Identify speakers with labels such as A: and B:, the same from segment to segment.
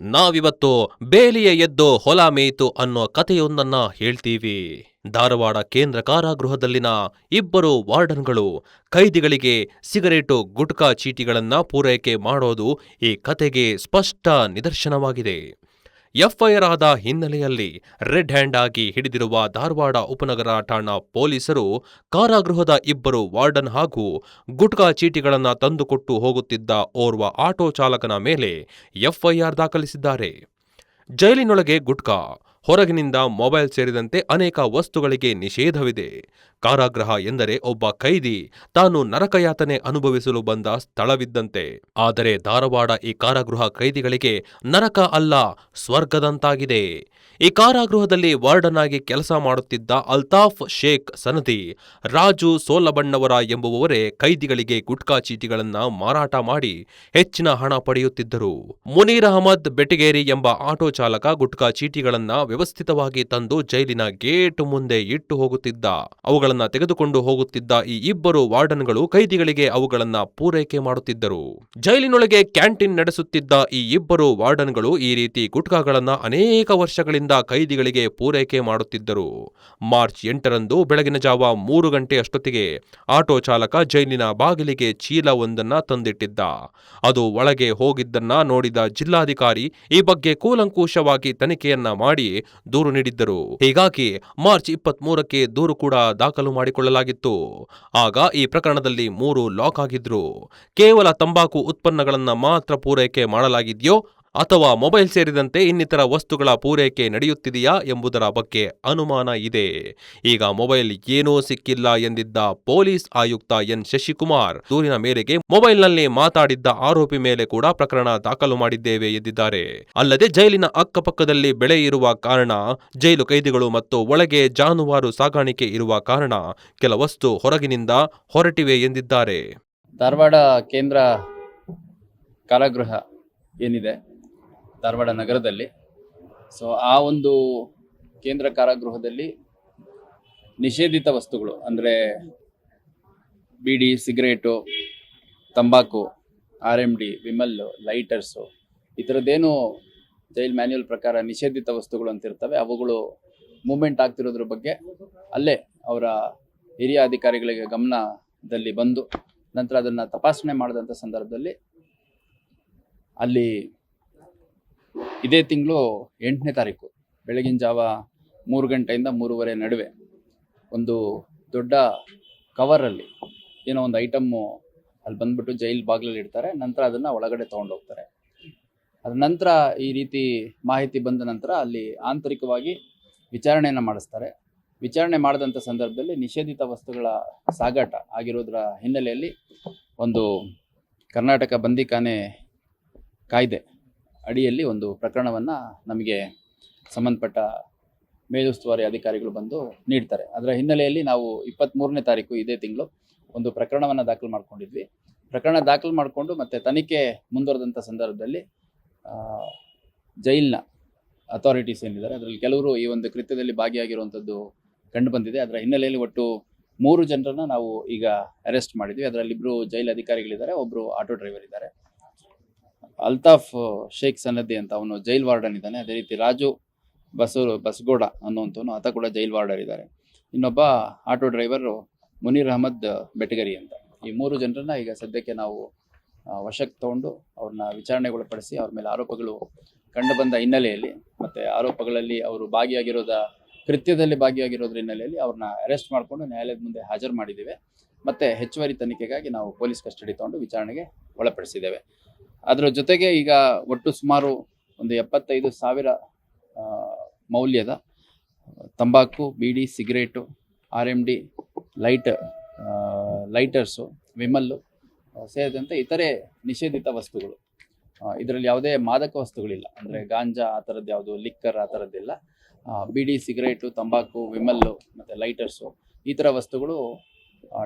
A: ನಾವಿವತ್ತು ಬೇಲಿಯ ಎದ್ದು ಹೊಲ ಮೇಯ್ತು ಅನ್ನೋ ಕಥೆಯೊಂದನ್ನ ಹೇಳ್ತೀವಿ. ಧಾರವಾಡ ಕೇಂದ್ರ ಕಾರಾಗೃಹದಲ್ಲಿನ ಇಬ್ಬರು ವಾರ್ಡನ್ಗಳು ಕೈದಿಗಳಿಗೆ ಸಿಗರೇಟು ಗುಟ್ಕಾ ಚೀಟಿಗಳನ್ನ ಪೂರೈಕೆ ಮಾಡೋದು ಈ ಕಥೆಗೆ ಸ್ಪಷ್ಟ ನಿದರ್ಶನವಾಗಿದೆ. ಎಫ್ಐಆರ್ ಆದ ಹಿನ್ನೆಲೆಯಲ್ಲಿ ರೆಡ್ ಹ್ಯಾಂಡ್ ಆಗಿ ಹಿಡಿದಿರುವ ಧಾರವಾಡ ಉಪನಗರ ಠಾಣಾ ಪೊಲೀಸರು ಕಾರಾಗೃಹದ ಇಬ್ಬರು ವಾರ್ಡನ್ ಹಾಗೂ ಗುಟ್ಕಾ ಚೀಟಿಗಳನ್ನು ತಂದುಕೊಟ್ಟು ಹೋಗುತ್ತಿದ್ದ ಓರ್ವ ಆಟೋ ಚಾಲಕನ ಮೇಲೆ ಎಫ್ಐಆರ್ ದಾಖಲಿಸಿದ್ದಾರೆ. ಜೈಲಿನೊಳಗೆ ಗುಟ್ಕಾ, ಹೊರಗಿನಿಂದ ಮೊಬೈಲ್ ಸೇರಿದಂತೆ ಅನೇಕ ವಸ್ತುಗಳಿಗೆ ನಿಷೇಧವಿದೆ. ಕಾರಾಗೃಹ ಎಂದರೆ ಒಬ್ಬ ಖೈದಿ ತಾನು ನರಕಯಾತನೆ ಅನುಭವಿಸಲು ಬಂದ ಸ್ಥಳವಿದ್ದಂತೆ. ಆದರೆ ಧಾರವಾಡ ಈ ಕಾರಾಗೃಹ ಖೈದಿಗಳಿಗೆ ನರಕ ಅಲ್ಲ, ಸ್ವರ್ಗದಂತಾಗಿದೆ. ಈ ಕಾರಾಗೃಹದಲ್ಲಿ ವಾರ್ಡನ್ ಆಗಿ ಕೆಲಸ ಮಾಡುತ್ತಿದ್ದ ಅಲ್ತಾಫ್ ಶೇಖ್ ಸನದಿ, ರಾಜು ಸೋಲಬಣ್ಣವರ ಎಂಬುವವರೇ ಕೈದಿಗಳಿಗೆ ಗುಟ್ಕಾ ಚೀಟಿಗಳನ್ನ ಮಾರಾಟ ಮಾಡಿ ಹೆಚ್ಚಿನ ಹಣ ಪಡೆಯುತ್ತಿದ್ದರು. ಮುನೀರ್ ಅಹಮದ್ ಬೆಟಗೇರಿ ಎಂಬ ಆಟೋ ಚಾಲಕ ಗುಟ್ಕಾ ಚೀಟಿಗಳನ್ನ ವ್ಯವಸ್ಥಿತವಾಗಿ ತಂದು ಜೈಲಿನ ಗೇಟ್ ಮುಂದೆ ಇಟ್ಟು ಹೋಗುತ್ತಿದ್ದ. ಅವುಗಳನ್ನ ತೆಗೆದುಕೊಂಡು ಹೋಗುತ್ತಿದ್ದ ಈ ಇಬ್ಬರು ವಾರ್ಡನ್ಗಳು ಕೈದಿಗಳಿಗೆ ಅವುಗಳನ್ನ ಪೂರೈಕೆ ಮಾಡುತ್ತಿದ್ದರು. ಜೈಲಿನೊಳಗೆ ಕ್ಯಾಂಟೀನ್ ನಡೆಸುತ್ತಿದ್ದ ಈ ಇಬ್ಬರು ವಾರ್ಡನ್ಗಳು ಈ ರೀತಿ ಗುಟ್ಕಾಗಳನ್ನ ಅನೇಕ ವರ್ಷಗಳಿಂದ ಕೈದಿಗಳಿಗೆ ಪೂರೈಕೆ ಮಾಡುತ್ತಿದ್ದರು. ಮಾರ್ಚ್ 8ರಂದು ಬೆಳಗಿನ ಜಾವ 3 ಗಂಟೆ ಅಷ್ಟೊತ್ತಿಗೆ ಆಟೋ ಚಾಲಕ ಜೈಲಿನ ಬಾಗಿಲಿಗೆ ಚೀಲವೊಂದನ್ನ ತಂದಿಟ್ಟಿದ್ದ. ಅದು ಒಳಗೆ ಹೋಗಿದ್ದನ್ನ ನೋಡಿದ ಜಿಲ್ಲಾಧಿಕಾರಿ ಈ ಬಗ್ಗೆ ಕೂಲಂಕುಷವಾಗಿ ತನಿಖೆಯನ್ನ ಮಾಡಿ ದೂರು ನೀಡಿದ್ದರು. ಹೀಗಾಗಿ ಮಾರ್ಚ್ 23ಕ್ಕೆ ದೂರು ಕೂಡ ದಾಖಲು ಮಾಡಿಕೊಳ್ಳಲಾಗಿತ್ತು. ಆಗ ಈ ಪ್ರಕರಣದಲ್ಲಿ 3 ಲಾಕ್ ಆಗಿದ್ರು. ಕೇವಲ ತಂಬಾಕು ಉತ್ಪನ್ನಗಳನ್ನ ಮಾತ್ರ ಪೂರೈಕೆ ಮಾಡಲಾಗಿದೆಯೋ ಅಥವಾ ಮೊಬೈಲ್ ಸೇರಿದಂತೆ ಇನ್ನಿತರ ವಸ್ತುಗಳ ಪೂರೈಕೆ ನಡೆಯುತ್ತಿದೆಯಾ ಎಂಬುದರ ಬಗ್ಗೆ ಅನುಮಾನ ಇದೆ. ಈಗ ಮೊಬೈಲ್ ಏನೂ ಸಿಕ್ಕಿಲ್ಲ ಎಂದಿದ್ದ ಪೊಲೀಸ್ ಆಯುಕ್ತ ಎನ್ ಶಶಿಕುಮಾರ್ ದೂರಿನ ಮೇರೆಗೆ ಮೊಬೈಲ್ನಲ್ಲಿ ಮಾತಾಡಿದ್ದ ಆರೋಪಿ ಮೇಲೆ ಕೂಡ ಪ್ರಕರಣ ದಾಖಲು ಮಾಡಿದ್ದೇವೆ ಎಂದಿದ್ದಾರೆ. ಅಲ್ಲದೆ ಜೈಲಿನ ಅಕ್ಕಪಕ್ಕದಲ್ಲಿ ಬೆಳೆ ಇರುವ ಕಾರಣ, ಜೈಲು ಕೈದಿಗಳು ಮತ್ತು ಒಳಗೆ ಜಾನುವಾರು ಸಾಗಾಣಿಕೆ ಇರುವ ಕಾರಣ ಕೆಲ ವಸ್ತು ಹೊರಗಿನಿಂದ ಹೊರಟಿವೆ ಎಂದಿದ್ದಾರೆ.
B: ಧಾರವಾಡ ಕೇಂದ್ರ ಕಾರಾಗೃಹ ಏನಿದೆ ಧಾರವಾಡ ನಗರದಲ್ಲಿ, ಸೊ ಆ ಒಂದು ಕೇಂದ್ರ ಕಾರಾಗೃಹದಲ್ಲಿ ನಿಷೇಧಿತ ವಸ್ತುಗಳು ಅಂದರೆ ಬೀಡಿ, ಸಿಗರೇಟು, ತಂಬಾಕು, RMD, ವಿಮಲ್ಲು, ಲೈಟರ್ಸು, ಈ ಥರದ್ದೇನು ಜೈಲ್ ಮ್ಯಾನ್ಯುಯಲ್ ಪ್ರಕಾರ ನಿಷೇಧಿತ ವಸ್ತುಗಳು ಅಂತಿರ್ತವೆ ಅವುಗಳು ಮೂವ್ಮೆಂಟ್ ಆಗ್ತಿರೋದ್ರ ಬಗ್ಗೆ ಅಲ್ಲೇ ಅವರ ಹಿರಿಯ ಅಧಿಕಾರಿಗಳಿಗೆ ಗಮನದಲ್ಲಿ ಬಂದು ನಂತರ ಅದನ್ನು ತಪಾಸಣೆ ಮಾಡಿದಂಥ ಸಂದರ್ಭದಲ್ಲಿ ಅಲ್ಲಿ ಇದೇ ತಿಂಗಳು 8ನೇ ತಾರೀಕು ಬೆಳಗಿನ ಜಾವ 3 ಗಂಟೆಯಿಂದ 3:30 ನಡುವೆ ಒಂದು ದೊಡ್ಡ ಕವರಲ್ಲಿ ಏನೋ ಒಂದು ಐಟಮ್ಮು ಅಲ್ಲಿ ಬಂದ್ಬಿಟ್ಟು ಜೈಲ್ ಬಾಗಿಲಲ್ಲಿ ಇಡ್ತಾರೆ. ನಂತರ ಅದನ್ನು ಒಳಗಡೆ ತೊಗೊಂಡೋಗ್ತಾರೆ. ಅದ ನಂತರ ಈ ರೀತಿ ಮಾಹಿತಿ ಬಂದ ನಂತರ ಅಲ್ಲಿ ಆಂತರಿಕವಾಗಿ ವಿಚಾರಣೆಯನ್ನು ಮಾಡಿಸ್ತಾರೆ. ವಿಚಾರಣೆ ಮಾಡಿದಂಥ ಸಂದರ್ಭದಲ್ಲಿ ನಿಷೇಧಿತ ವಸ್ತುಗಳ ಸಾಗಾಟ ಆಗಿರೋದ್ರ ಹಿನ್ನೆಲೆಯಲ್ಲಿ ಒಂದು ಕರ್ನಾಟಕ ಬಂದಿಖಾನೆ ಕಾಯ್ದೆ ಅಡಿಯಲ್ಲಿ ಒಂದು ಪ್ರಕರಣವನ್ನು ನಮಗೆ ಸಂಬಂಧಪಟ್ಟ ಮೇಲುಸ್ತುವಾರಿ ಅಧಿಕಾರಿಗಳು ಬಂದು ನೀಡ್ತಾರೆ. ಅದರ ಹಿನ್ನೆಲೆಯಲ್ಲಿ ನಾವು 23ನೇ ತಾರೀಕು ಇದೇ ತಿಂಗಳು ಒಂದು ಪ್ರಕರಣವನ್ನು ದಾಖಲು ಮಾಡ್ಕೊಂಡಿದ್ವಿ. ಪ್ರಕರಣ ದಾಖಲು ಮಾಡಿಕೊಂಡು ಮತ್ತೆ ತನಿಖೆ ಮುಂದುವರೆದಂಥ ಸಂದರ್ಭದಲ್ಲಿ ಜೈಲಿನ ಅಥಾರಿಟೀಸ್ ಏನಿದ್ದಾರೆ ಅದರಲ್ಲಿ ಕೆಲವರು ಈ ಒಂದು ಕೃತ್ಯದಲ್ಲಿ ಭಾಗಿಯಾಗಿರುವಂಥದ್ದು ಕಂಡು ಬಂದಿದೆ. ಅದರ ಹಿನ್ನೆಲೆಯಲ್ಲಿ ಒಟ್ಟು 3 ಜನರನ್ನ ನಾವು ಈಗ ಅರೆಸ್ಟ್ ಮಾಡಿದ್ವಿ. ಅದರಲ್ಲಿ 2 ಜೈಲ್ ಅಧಿಕಾರಿಗಳಿದ್ದಾರೆ, ಒಬ್ಬರು ಆಟೋ ಡ್ರೈವರ್ ಇದ್ದಾರೆ. ಅಲ್ತಾಫ್ ಶೇಖ್ ಸನದಿ ಅಂತ ಅವನು ಜೈಲ್ ವಾರ್ಡನ್ ಇದ್ದಾನೆ. ಅದೇ ರೀತಿ ರಾಜು ಬಸ್ಗೋಡ ಅನ್ನುವಂಥವನು ಆತ ಕೂಡ ಜೈಲ್ ವಾರ್ಡರ್ ಇದ್ದಾರೆ. ಇನ್ನೊಬ್ಬ ಆಟೋ ಡ್ರೈವರು ಮುನೀರ್ ಅಹಮದ್ ಬೆಟಗೇರಿ ಅಂತ. ಈ 3 ಜನರನ್ನ ಈಗ ಸದ್ಯಕ್ಕೆ ನಾವು ವಶಕ್ಕೆ ತಗೊಂಡು ಅವ್ರನ್ನ ವಿಚಾರಣೆಗೊಳಪಡಿಸಿ ಅವ್ರ ಮೇಲೆ ಆರೋಪಗಳು ಕಂಡು ಬಂದ ಹಿನ್ನೆಲೆಯಲ್ಲಿ ಮತ್ತು ಆರೋಪಗಳಲ್ಲಿ ಅವರು ಕೃತ್ಯದಲ್ಲಿ ಭಾಗಿಯಾಗಿರೋದ್ರ ಹಿನ್ನೆಲೆಯಲ್ಲಿ ಅವ್ರನ್ನ ಅರೆಸ್ಟ್ ಮಾಡಿಕೊಂಡು ನ್ಯಾಯಾಲಯದ ಮುಂದೆ ಹಾಜರು ಮಾಡಿದ್ದೇವೆ. ಮತ್ತು ಹೆಚ್ಚುವರಿ ತನಿಖೆಗಾಗಿ ನಾವು ಪೊಲೀಸ್ ಕಸ್ಟಡಿ ತಗೊಂಡು ವಿಚಾರಣೆಗೆ ಒಳಪಡಿಸಿದ್ದೇವೆ. ಅದರ ಜೊತೆಗೆ ಈಗ ಒಟ್ಟು ಸುಮಾರು ಒಂದು 75,000 ಮೌಲ್ಯದ ತಂಬಾಕು, ಬೀಡಿ, ಸಿಗರೇಟು, RMD, ಲೈಟರ್ಸು, ವಿಮಲ್ಲು ಸೇರಿದಂತೆ ಇತರೆ ನಿಷೇಧಿತ ವಸ್ತುಗಳು. ಇದರಲ್ಲಿ ಯಾವುದೇ ಮಾದಕ ವಸ್ತುಗಳಿಲ್ಲ, ಅಂದರೆ ಗಾಂಜಾ ಆ ಥರದ್ದು ಯಾವುದು, ಲಿಕ್ಕರ್ ಆ ಥರದ್ದಿಲ್ಲ. ಬೀಡಿ, ಸಿಗರೇಟು, ತಂಬಾಕು, ವಿಮಲ್ಲು ಮತ್ತು ಲೈಟರ್ಸು ಈ ಥರ ವಸ್ತುಗಳು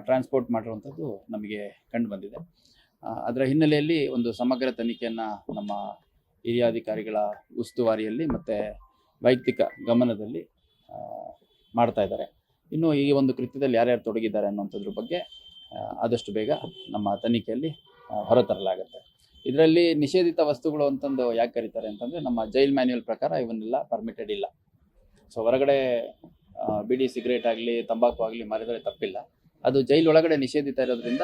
B: ಟ್ರಾನ್ಸ್ಪೋರ್ಟ್ ಮಾಡಿರುವಂಥದ್ದು ನಮಗೆ ಕಂಡು ಬಂದಿದೆ. ಅದರ ಹಿನ್ನೆಲೆಯಲ್ಲಿ ಒಂದು ಸಮಗ್ರ ತನಿಖೆಯನ್ನು ನಮ್ಮ ಹಿರಿಯ ಅಧಿಕಾರಿಗಳ ಉಸ್ತುವಾರಿಯಲ್ಲಿ ಮತ್ತು ವೈಯಕ್ತಿಕ ಗಮನದಲ್ಲಿ ಮಾಡ್ತಾ ಇದ್ದಾರೆ. ಇನ್ನು ಈ ಒಂದು ಕೃತ್ಯದಲ್ಲಿ ಯಾರ್ಯಾರು ತೊಡಗಿದ್ದಾರೆ ಅನ್ನುವಂಥದ್ರ ಬಗ್ಗೆ ಆದಷ್ಟು ಬೇಗ ನಮ್ಮ ತನಿಖೆಯಲ್ಲಿ ಹೊರತರಲಾಗುತ್ತೆ. ಇದರಲ್ಲಿ ನಿಷೇಧಿತ ವಸ್ತುಗಳು ಅಂತಂದು ಯಾಕೆ ಕರೀತಾರೆ ಅಂತಂದರೆ ನಮ್ಮ ಜೈಲ್ ಮ್ಯಾನ್ಯುವಲ್ ಪ್ರಕಾರ ಇವನ್ನೆಲ್ಲ ಪರ್ಮಿಟೆಡ್ ಇಲ್ಲ. ಸೊ ಹೊರಗಡೆ ಬಿಡಿ ಸಿಗರೇಟ್ ಆಗಲಿ ತಂಬಾಕು ಆಗಲಿ ಮಾರಿದರೆ ತಪ್ಪಿಲ್ಲ. ಅದು ಜೈಲ್ ಒಳಗಡೆ ನಿಷೇಧಿತ ಇರೋದ್ರಿಂದ